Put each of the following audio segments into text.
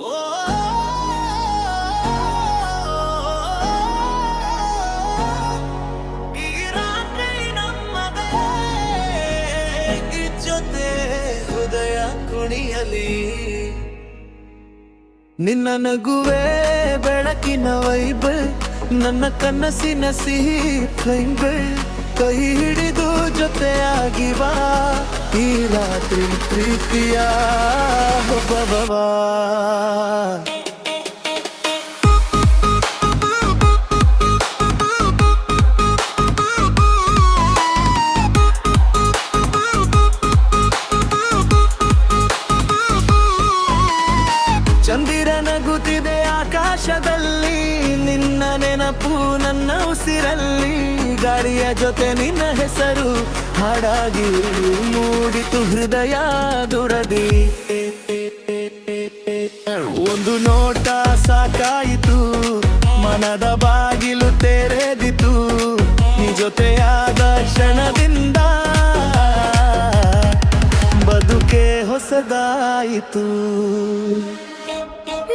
ಓ ಈ ರಾತ್ರಿ ನಮ್ಮದೇ, ಈ ಜೊತೆ ಹೃದಯ ಕುಣಿಯಲಿ. ನಿನ್ನ ನಗುವೆ ಬೆಳಕಿನ ವೈಬಲ್, ನನ್ನ ಕನಸಿನ ಸಿಹಿ ಟ್ರೈಂಗಲ್. ಕೈ ಹಿಡಿದು ಜೊತೆಯಾಗಿ ಬಾ, ಈ ರಾತ್ರಿ ಪ್ರೀತಿಯ ಹೊಬ್ಬವಾ. ಚಂದಿರ ನಗುತ್ತಿದೆ ಆಕಾಶದಲ್ಲಿ, ನಿನ್ನ ನೆನಪು ನನ್ನ ಉಸಿರಲ್ಲಿ. ಗಾಳಿಯ ಜೊತೆ ನಿನ್ನ ಹೆಸರು ಹಾಡಾಗಿ ಮೂಡಿತು ಹೃದಯ ದುರದಿ. ಒಂದು ನೋಟ ಸಾಕಾಯಿತು, ಮನದ ಬಾಗಿಲು ತೆರೆದಿತು. ನೀ ಜೊತೆಯಾದ ಕ್ಷಣದಿಂದ ಬದುಕೆ ಹೊಸದಾಯಿತು.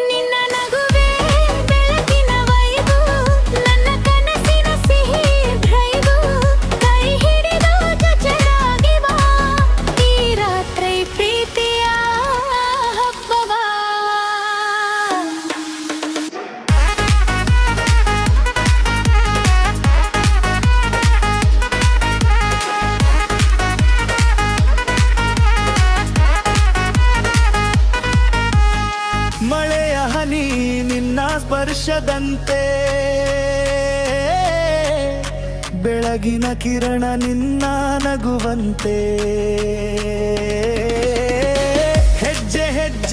ನಿನ್ನ ನಗುವೆ ಬೆಳಕಿನ ವೈಬು, ನನ್ನ ಕನಸಿನ ಸಿಹಿ ಡ್ರೈವು. ಕೈ ಹಿಡಿದು ಜೊತೆಯಾಗಿ ಬಾ, ಈ ರಾತ್ರಿ ಪ್ರೀತಿಯ ಹಬ್ಬವಾ. ಮಳೆಯ ಹನಿ ನಿನ್ನ ಸ್ಪರ್ಶದಂತೆ, ಬೆಳಗಿನ ಕಿರಣ ನಿನ್ನ ನಗುವಂತೆ. ಹೆಜ್ಜೆ ಹೆಜ್ಜೆ